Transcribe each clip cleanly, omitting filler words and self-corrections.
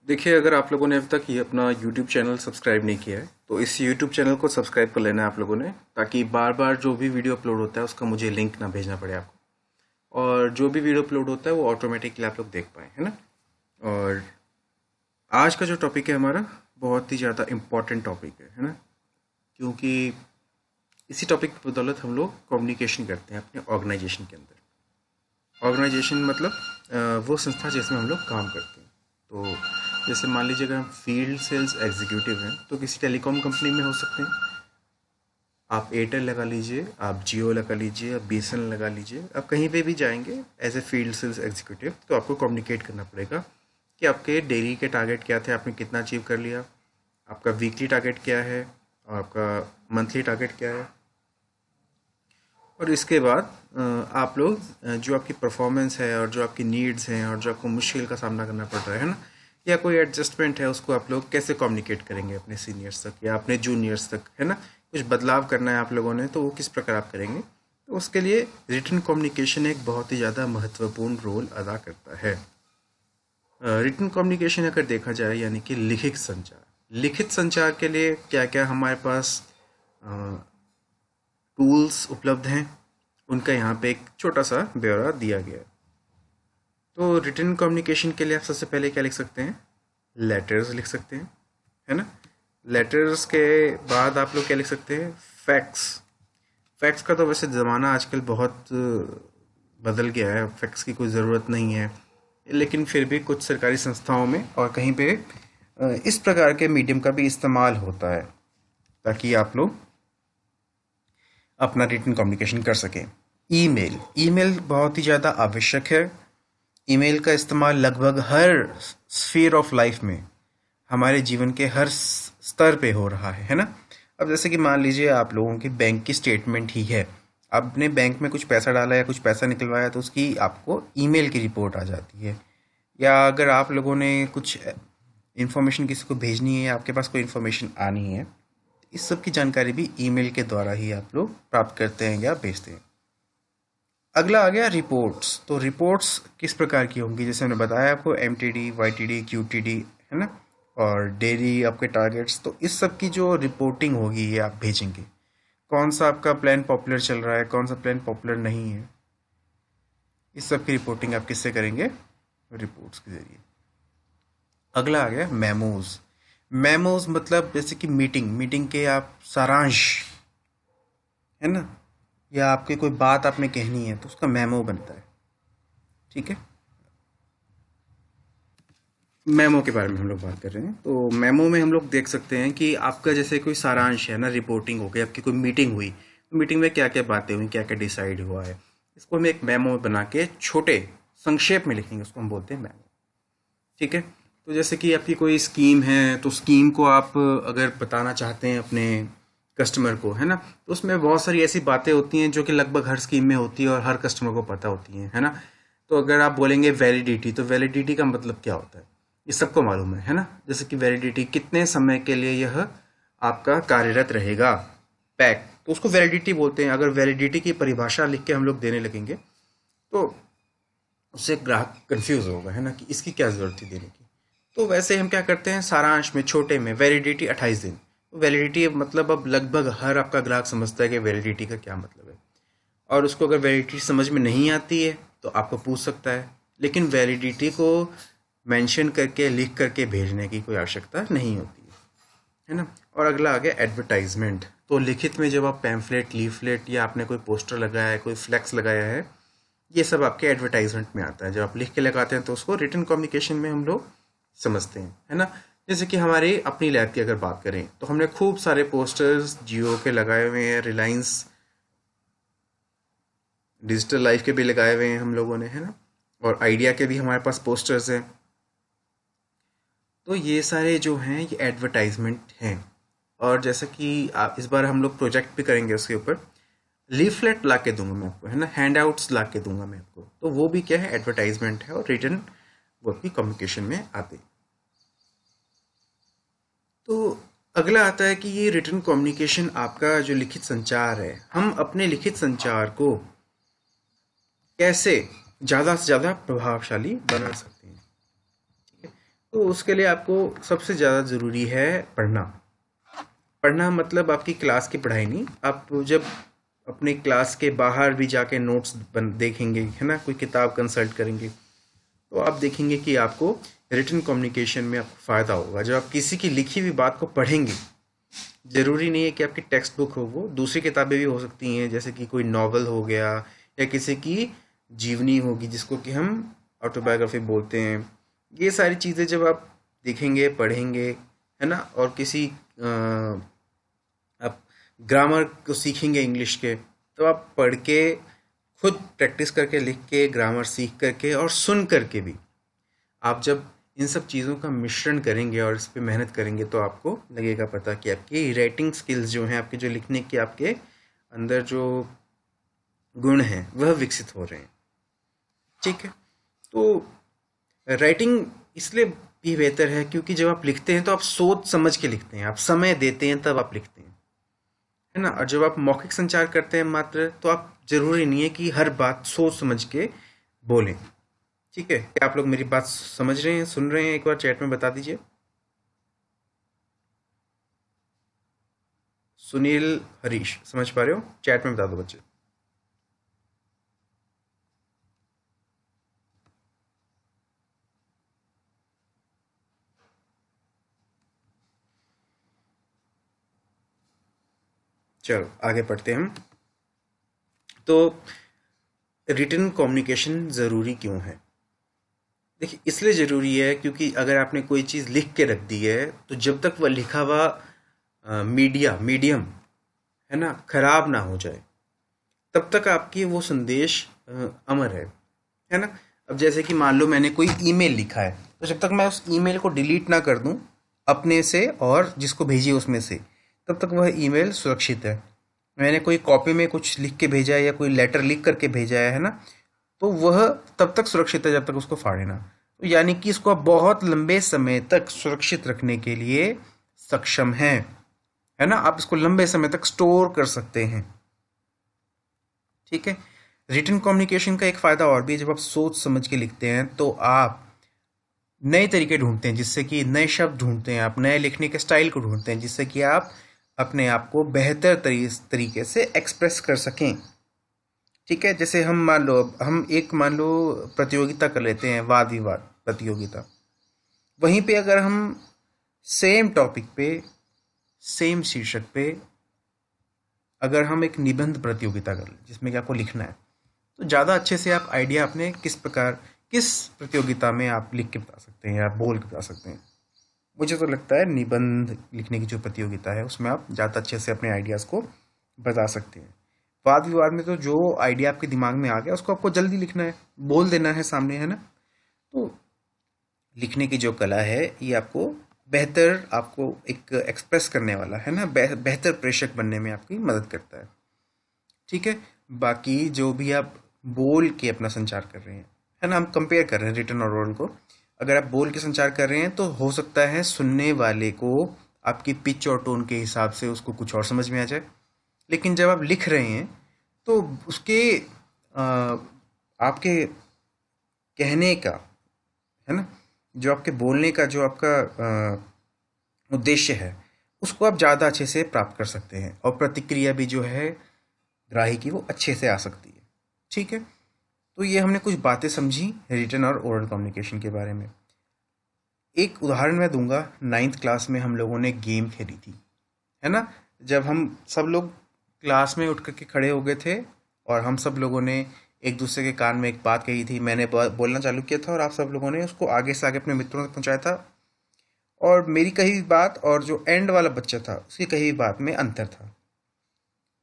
देखिए, अगर आप लोगों ने अभी तक ये अपना YouTube चैनल सब्सक्राइब नहीं किया है तो इस YouTube चैनल को सब्सक्राइब कर लेना है आप लोगों ने, ताकि बार बार जो भी वीडियो अपलोड होता है उसका मुझे लिंक ना भेजना पड़े आपको। और जो भी वीडियो अपलोड होता है वो ऑटोमेटिकली आप लोग देख पाएँ, है ना। और आज का जो टॉपिक है हमारा, बहुत ही ज़्यादा इम्पोर्टेंट टॉपिक है ना। क्योंकि इसी टॉपिक की बदौलत हम लोग कम्युनिकेशन करते हैं अपने ऑर्गेनाइजेशन के अंदर। ऑर्गेनाइजेशन मतलब वो संस्था जिसमें हम लोग काम करते हैं। तो जैसे मान लीजिए, अगर हम फील्ड सेल्स एग्जीक्यूटिव हैं तो किसी टेलीकॉम कंपनी में हो सकते हैं। आप एयरटेल लगा लीजिए, आप जियो लगा लीजिए, आप बीएसएनएल लगा लीजिए, आप कहीं पे भी जाएंगे as a field sales executive तो आपको कम्युनिकेट करना पड़ेगा कि आपके डेली के टारगेट क्या थे, आपने कितना अचीव कर लिया, आपका वीकली टारगेट क्या है और आपका मंथली टारगेट क्या है। और इसके बाद आप लोग जो आपकी परफॉर्मेंस है और जो आपकी नीड्स हैं और जो आपको मुश्किल का सामना करना पड़ रहा है ना, या कोई एडजस्टमेंट है, उसको आप लोग कैसे कम्युनिकेट करेंगे अपने सीनियर्स तक या अपने जूनियर्स तक, है ना। कुछ बदलाव करना है आप लोगों ने तो वो किस प्रकार आप करेंगे, तो उसके लिए रिटन कम्युनिकेशन एक बहुत ही ज़्यादा महत्वपूर्ण रोल अदा करता है। रिटन कम्युनिकेशन अगर देखा जाए यानी कि लिखित संचार के लिए क्या क्या हमारे पास टूल्स उपलब्ध हैं, उनका यहाँ पे एक छोटा सा ब्यौरा दिया गया है। तो रिटन कम्युनिकेशन के लिए आप सबसे पहले क्या लिख सकते हैं, लेटर्स लिख सकते हैं, है ना। लेटर्स के बाद आप लोग क्या लिख सकते हैं, फैक्स का तो वैसे ज़माना आजकल बहुत बदल गया है, फैक्स की कोई ज़रूरत नहीं है, लेकिन फिर भी कुछ सरकारी संस्थाओं में और कहीं पे इस प्रकार के मीडियम का भी इस्तेमाल होता है ताकि आप लोग अपना रिटन कम्युनिकेशन कर सकें। ईमेल बहुत ही ज़्यादा आवश्यक है। ईमेल का इस्तेमाल लगभग हर स्फीयर ऑफ लाइफ में, हमारे जीवन के हर स्तर पे हो रहा है ना। अब जैसे कि मान लीजिए आप लोगों की बैंक की स्टेटमेंट ही है, आपने बैंक में कुछ पैसा डाला या कुछ पैसा निकलवाया तो उसकी आपको ईमेल की रिपोर्ट आ जाती है। या अगर आप लोगों ने कुछ इन्फॉर्मेशन किसी को भेजनी है या आपके पास कोई इन्फॉर्मेशन आनी है, इस सब की जानकारी भी ईमेल के द्वारा ही आप लोग प्राप्त करते हैं या भेजते हैं। अगला आ गया रिपोर्ट्स। तो रिपोर्ट्स किस प्रकार की होंगी, जैसे हमने बताया आपको, एमटीडी, वाईटीडी, क्यूटीडी, है ना, और डेली आपके टारगेट्स। तो इस सब की जो रिपोर्टिंग होगी ये आप भेजेंगे। कौन सा आपका प्लान पॉपुलर चल रहा है, कौन सा प्लान पॉपुलर नहीं है, इस सब की रिपोर्टिंग आप किससे करेंगे, रिपोर्ट्स के जरिए। अगला आ गया मेमोज मतलब जैसे कि मीटिंग के आप सारांश, है ना, या आपके कोई बात आपने कहनी है तो उसका मेमो बनता है। ठीक है, मेमो के बारे में हम लोग बात कर रहे हैं। तो मेमो में हम लोग देख सकते हैं कि आपका जैसे कोई सारांश है ना, रिपोर्टिंग हो गई, आपकी कोई मीटिंग हुई तो मीटिंग में क्या क्या बातें हुई, क्या क्या डिसाइड हुआ है, इसको हम एक मेमो बना के छोटे संक्षेप में लिखेंगे, उसको हम बोलते हैं मेमो। ठीक है, तो जैसे कि आपकी कोई स्कीम है तो स्कीम को आप अगर बताना चाहते हैं अपने कस्टमर को, है ना, तो उसमें बहुत सारी ऐसी बातें होती हैं जो कि लगभग हर स्कीम में होती है और हर कस्टमर को पता होती हैं, है ना। तो अगर आप बोलेंगे वैलिडिटी, तो वैलिडिटी का मतलब क्या होता है ये सबको मालूम है ना। जैसे कि वैलिडिटी, कितने समय के लिए यह आपका कार्यरत रहेगा, पैक, तो उसको वैलिडिटी बोलते हैं। अगर वैलिडिटी की परिभाषा लिख के हम लोग देने लगेंगे तो उससे ग्राहक कंफ्यूज होगा, है ना, कि इसकी क्या ज़रूरत थी देने की। तो वैसे हम क्या करते हैं, सारांश में छोटे में वैलिडिटी 28 दिन। तो वैलिडिटी मतलब अब लगभग हर आपका ग्राहक समझता है कि वैलिडिटी का क्या मतलब है। और उसको अगर वैलिडिटी समझ में नहीं आती है तो आपको पूछ सकता है, लेकिन वैलिडिटी को मेंशन करके लिख करके भेजने की कोई आवश्यकता नहीं होती है ना। और अगला आ गया एडवर्टाइजमेंट। तो लिखित में जब आप पैम्फलेट, लीफलेट या आपने कोई पोस्टर लगाया है, कोई फ्लैक्स लगाया है, ये सब आपके एडवर्टाइजमेंट में आता है। जब आप लिख के लगाते हैं तो उसको रिटन कम्युनिकेशन में हम लोग समझते हैं, है ना। जैसे कि हमारी अपनी लैब की अगर बात करें तो हमने खूब सारे पोस्टर्स जियो के लगाए हुए हैं, रिलायंस डिजिटल लाइफ के भी लगाए हुए हैं हम लोगों ने, है ना, और आइडिया के भी हमारे पास पोस्टर्स हैं। तो ये सारे जो हैं ये एडवर्टाइजमेंट हैं। और जैसा कि आप इस बार हम लोग प्रोजेक्ट भी करेंगे उसके ऊपर, लीफलेट ला के दूंगा मैं आपको, है ना, हैंड आउट्स ला के दूंगा मैं आपको, तो वो भी क्या है, एडवर्टाइजमेंट है और रिटन वो भी कम्युनिकेशन में आते। तो अगला आता है कि ये रिटन कम्युनिकेशन आपका जो लिखित संचार है, हम अपने लिखित संचार को कैसे ज़्यादा से ज़्यादा प्रभावशाली बना सकते हैं। ठीक है, तो उसके लिए आपको सबसे ज़्यादा ज़रूरी है पढ़ना। पढ़ना मतलब आपकी क्लास की पढ़ाई नहीं, आप जब अपने क्लास के बाहर भी जाके नोट्स देखेंगे, है ना, कोई किताब कंसल्ट करेंगे, तो आप देखेंगे कि आपको रिटन कम्युनिकेशन में आपको फ़ायदा होगा। जब आप किसी की लिखी हुई बात को पढ़ेंगे, ज़रूरी नहीं है कि आपकी टेक्स्ट बुक हो, वो दूसरी किताबें भी हो सकती हैं, जैसे कि कोई नॉवल हो गया या किसी की जीवनी होगी जिसको कि हम ऑटोबायोग्राफी बोलते हैं। ये सारी चीज़ें जब आप देखेंगे, पढ़ेंगे, है ना, और किसी आप ग्रामर को सीखेंगे इंग्लिश के, तो आप पढ़ के खुद प्रैक्टिस करके, लिख के, ग्रामर सीख करके और सुन करके भी, आप जब इन सब चीज़ों का मिश्रण करेंगे और इस पे मेहनत करेंगे तो आपको लगेगा पता कि आपकी राइटिंग स्किल्स जो हैं, आपके जो लिखने के आपके अंदर जो गुण हैं वह विकसित हो रहे हैं। ठीक है, तो राइटिंग इसलिए भी बेहतर है क्योंकि जब आप लिखते हैं तो आप सोच समझ के लिखते हैं, आप समय देते हैं तब आप लिखते हैं, है ना। और जब आप मौखिक संचार करते हैं मात्र, तो आप जरूरी नहीं है कि हर बात सोच समझ के बोलें। ठीक है, क्या आप लोग मेरी बात समझ रहे हैं, सुन रहे हैं? एक बार चैट में बता दीजिए। सुनील, हरीश, समझ पा रहे हो? चैट में बता दो बच्चे। चलो आगे पढ़ते हैं हम। तो रिटन कम्युनिकेशन ज़रूरी क्यों है? देखिए, इसलिए ज़रूरी है क्योंकि अगर आपने कोई चीज़ लिख के रख दी है, तो जब तक वह लिखा हुआ मीडियम, है ना, खराब ना हो जाए, तब तक आपकी वो संदेश अमर है ना। अब जैसे कि मान लो मैंने कोई ईमेल लिखा है, तो जब तक मैं उस ईमेल को डिलीट ना कर दूं अपने से और जिसको भेजिए उसमें से, तब तक वह ईमेल सुरक्षित है। मैंने कोई कॉपी में कुछ लिख के भेजा है या कोई लेटर लिख करके भेजा है ना, तो वह तब तक सुरक्षित है जब तक उसको फाड़े ना। तो यानी कि इसको आप बहुत लंबे समय तक सुरक्षित रखने के लिए सक्षम हैं, है ना। आप इसको लंबे समय तक स्टोर कर सकते हैं। ठीक है, रिटन कम्युनिकेशन का एक फ़ायदा और भी है। जब आप सोच समझ के लिखते हैं तो आप नए तरीके ढूंढते हैं, जिससे कि नए शब्द ढूंढते हैं, आप नए लिखने के स्टाइल को ढूंढते हैं, जिससे कि आप अपने आप को बेहतर तरीके से एक्सप्रेस कर सकें। ठीक है, जैसे मान लो प्रतियोगिता कर लेते हैं, वाद विवाद प्रतियोगिता। वहीं पे अगर हम सेम टॉपिक पे, सेम शीर्षक पे अगर हम एक निबंध प्रतियोगिता कर लें जिसमें कि आपको लिखना है, तो ज़्यादा अच्छे से आप आइडिया अपने किस प्रतियोगिता में आप लिख के बता सकते हैं या बोल के बता सकते हैं। मुझे तो लगता है निबंध लिखने की जो प्रतियोगिता है उसमें आप ज़्यादा अच्छे से अपने आइडियाज़ को बता सकते हैं। वाद विवाद में तो जो आइडिया आपके दिमाग में आ गया उसको आपको जल्दी लिखना है, बोल देना है सामने, है ना। तो लिखने की जो कला है ये आपको एक एक्सप्रेस करने वाला, है ना, बेहतर प्रेषक बनने में आपकी मदद करता है। ठीक है, बाकी जो भी आप बोल के अपना संचार कर रहे हैं, है ना, हम कंपेयर कर रहे हैं रिटन और ओरल को। अगर आप बोल के संचार कर रहे हैं तो हो सकता है सुनने वाले को आपकी पिच और टोन के हिसाब से उसको कुछ और समझ में आ जाए, लेकिन जब आप लिख रहे हैं तो उसके आपके कहने का, है ना, जो आपके बोलने का जो आपका उद्देश्य है, उसको आप ज़्यादा अच्छे से प्राप्त कर सकते हैं और प्रतिक्रिया भी जो है ग्राही की वो अच्छे से आ सकती है। ठीक है, तो ये हमने कुछ बातें समझी रिटन और ओरल कम्युनिकेशन के बारे में। एक उदाहरण मैं दूंगा, 9th क्लास में हम लोगों ने गेम खेली थी, है ना। जब हम सब लोग क्लास में उठ करके खड़े हो गए थे और हम सब लोगों ने एक दूसरे के कान में एक बात कही थी, मैंने बोलना चालू किया था और आप सब लोगों ने उसको आगे से आगे अपने मित्रों तक पहुंचाया था, और मेरी कही हुई बात और जो एंड वाला बच्चा था उसकी कही हुई बात में अंतर था।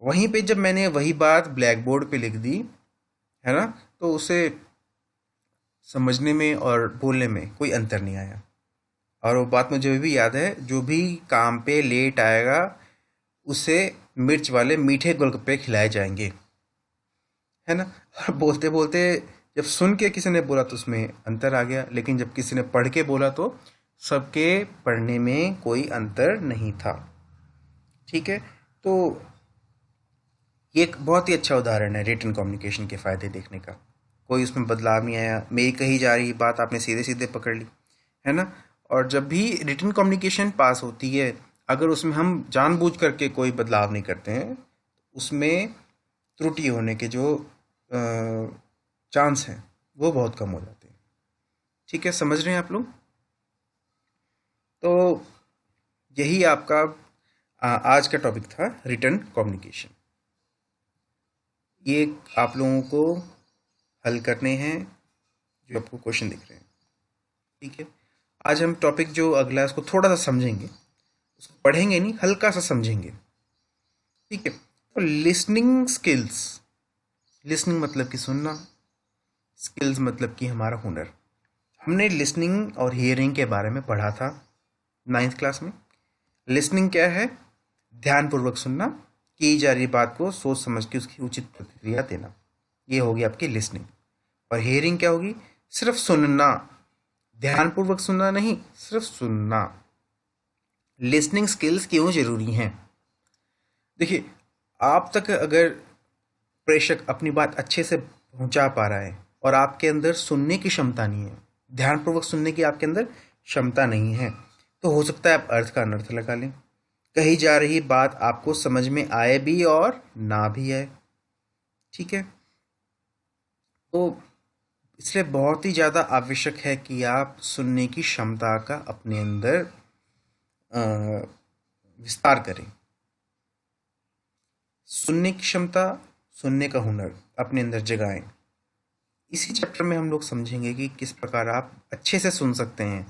वहीं पे जब मैंने वही बात ब्लैक बोर्ड पे लिख दी, है ना, तो उसे समझने में और बोलने में कोई अंतर नहीं आया। और वो बात मुझे अभी भी याद है, जो भी काम पे लेट आएगा उसे मिर्च वाले मीठे गोलगप्पे खिलाए जाएंगे, है ना। और बोलते बोलते जब सुन के किसी ने बोला तो उसमें अंतर आ गया, लेकिन जब किसी ने पढ़ के बोला तो सबके पढ़ने में कोई अंतर नहीं था। ठीक है, तो ये एक बहुत ही अच्छा उदाहरण है रिटन कम्युनिकेशन के फ़ायदे देखने का। कोई उसमें बदलाव नहीं आया, मेरी कही जा रही बात आपने सीधे सीधे पकड़ ली, है ना। और जब भी रिटन कम्युनिकेशन पास होती है, अगर उसमें हम जानबूझ करके कोई बदलाव नहीं करते हैं, उसमें त्रुटि होने के जो चांस हैं वो बहुत कम हो जाते हैं। ठीक है, समझ रहे हैं आप लोग? तो यही आपका आज का टॉपिक था, रिटन कम्युनिकेशन। ये आप लोगों को हल करने हैं जो आपको क्वेश्चन दिख रहे हैं। ठीक है, आज हम टॉपिक जो अगला है उसको थोड़ा सा समझेंगे, उसको पढ़ेंगे नहीं, हल्का सा समझेंगे। ठीक है, तो लिसनिंग स्किल्स, लिसनिंग मतलब कि सुनना, स्किल्स मतलब कि हमारा हुनर। हमने लिसनिंग और हियरिंग के बारे में पढ़ा था 9th क्लास में। लिसनिंग क्या है? ध्यानपूर्वक सुनना, की जा रही बात को सोच समझ के उसकी उचित प्रतिक्रिया देना, ये होगी आपकी लिसनिंग। और हियरिंग क्या होगी? सिर्फ सुनना, ध्यानपूर्वक सुनना नहीं, सिर्फ सुनना। लिसनिंग स्किल्स क्यों जरूरी हैं? देखिए, आप तक अगर प्रेषक अपनी बात अच्छे से पहुंचा पा रहा है और आपके अंदर सुनने की क्षमता नहीं है, ध्यानपूर्वक सुनने की आपके अंदर क्षमता नहीं है, तो हो सकता है आप अर्थ का अनर्थ लगा लें, कही जा रही बात आपको समझ में आए भी और ना भी आए। ठीक है, तो इसलिए बहुत ही ज़्यादा आवश्यक है कि आप सुनने की क्षमता का अपने अंदर विस्तार करें। सुनने की क्षमता, सुनने का हुनर अपने अंदर जगाएं। इसी चैप्टर में हम लोग समझेंगे कि किस प्रकार आप अच्छे से सुन सकते हैं,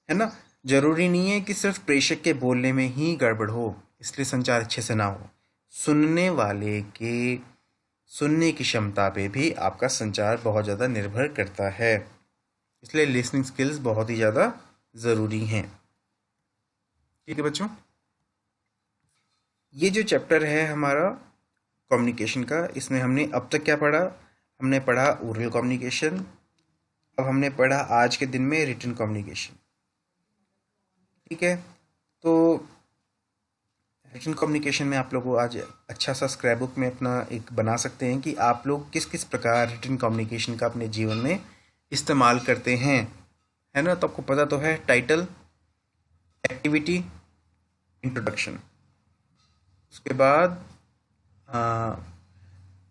है ना। जरूरी नहीं है कि सिर्फ प्रेषक के बोलने में ही गड़बड़ हो, इसलिए संचार अच्छे से ना हो। सुनने वाले के सुनने की क्षमता पे भी आपका संचार बहुत ज़्यादा निर्भर करता है, इसलिए लिसनिंग स्किल्स बहुत ही ज़्यादा ज़रूरी हैं। ठीक है बच्चों, ये जो चैप्टर है हमारा कम्युनिकेशन का, इसमें हमने अब तक क्या पढ़ा? हमने पढ़ा ओरल कम्युनिकेशन, अब हमने पढ़ा आज के दिन में रिटन कम्युनिकेशन। ठीक है, तो रिटन कम्युनिकेशन में आप लोग को आज अच्छा सा स्क्रैप बुक में अपना एक बना सकते हैं कि आप लोग किस किस प्रकार रिटन कम्युनिकेशन का अपने जीवन में इस्तेमाल करते हैं, है ना। तो आपको पता तो है, टाइटल, एक्टिविटी, इंट्रोडक्शन, उसके बाद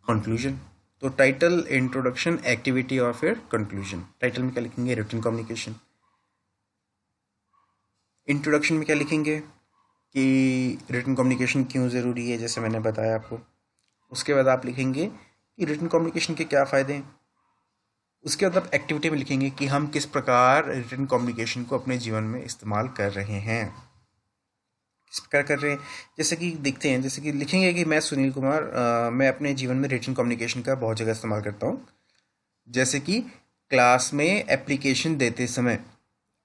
कंक्लूजन। तो टाइटल, इंट्रोडक्शन, एक्टिविटी और फिर कंक्लूजन। टाइटल में क्या लिखेंगे? Written communication. इंट्रोडक्शन में क्या लिखेंगे कि रिटन कम्युनिकेशन क्यों ज़रूरी है, जैसे मैंने बताया आपको। उसके बाद आप लिखेंगे कि रिटन कम्युनिकेशन के क्या फ़ायदे हैं। उसके बाद आप एक्टिविटी में लिखेंगे कि हम किस प्रकार रिटन कम्युनिकेशन को अपने जीवन में इस्तेमाल कर रहे हैं, किस प्रकार कर रहे हैं। जैसे कि देखते हैं, जैसे कि लिखेंगे कि मैं सुनील कुमार, मैं अपने जीवन में रिटन कम्युनिकेशन का बहुत जगह इस्तेमाल करता हूँ। जैसे कि क्लास में एप्लीकेशन देते समय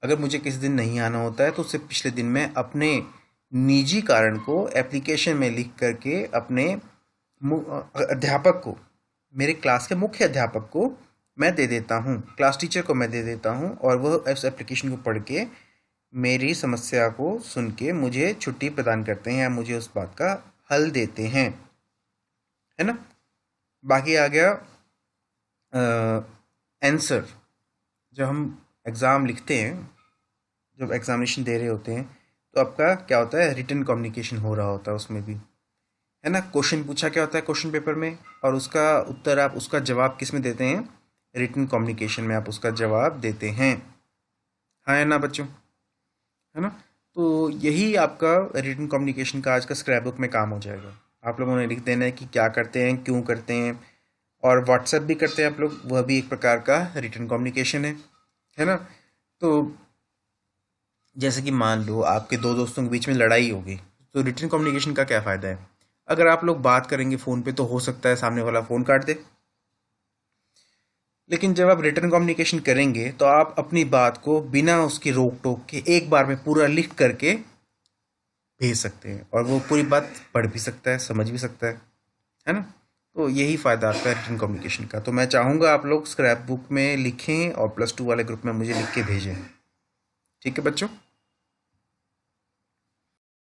अगर मुझे किसी दिन नहीं आना होता है, तो उससे पिछले दिन मैं अपने निजी कारण को एप्लीकेशन में लिख करके अपने अध्यापक को, मेरे क्लास के मुख्य अध्यापक को मैं दे देता हूँ, क्लास टीचर को मैं दे देता हूँ, और वह इस एप्लीकेशन को पढ़ के मेरी समस्या को सुन के मुझे छुट्टी प्रदान करते हैं या मुझे उस बात का हल देते हैं, है ना। बाकी आ गया आंसर। जब हम एग्ज़ाम लिखते हैं, जब एग्जामिनेशन दे रहे होते हैं, तो आपका क्या होता है? रिटन कम्युनिकेशन हो रहा होता है उसमें भी, है ना। क्वेश्चन पूछा क्या होता है क्वेश्चन पेपर में, और उसका उत्तर आप, उसका जवाब किस में देते हैं? रिटन कम्युनिकेशन में आप उसका जवाब देते हैं, हाँ ना बच्चों, है ना। तो यही आपका रिटन कम्युनिकेशन का आज का स्क्रैप बुक में काम हो जाएगा। आप लोगों ने लिख देना है कि क्या करते हैं, क्यों करते हैं, और व्हाट्सएप भी करते हैं आप लोग, वह भी एक प्रकार का रिटन कम्युनिकेशन है ना। तो जैसे कि मान लो आपके दो दोस्तों के बीच में लड़ाई हो गई, तो रिटन कम्युनिकेशन का क्या फ़ायदा है? अगर आप लोग बात करेंगे फ़ोन पे तो हो सकता है सामने वाला फ़ोन काट दे, लेकिन जब आप रिटन कम्युनिकेशन करेंगे तो आप अपनी बात को बिना उसकी रोक टोक के एक बार में पूरा लिख करके भेज सकते हैं, और वो पूरी बात पढ़ भी सकता है, समझ भी सकता है ना। तो यही फ़ायदा आपका है रिटन कम्युनिकेशन का। तो मैं चाहूँगा आप लोग स्क्रैप बुक में लिखें और +2 वाले ग्रुप में मुझे लिख के भेजें। ठीक है बच्चों।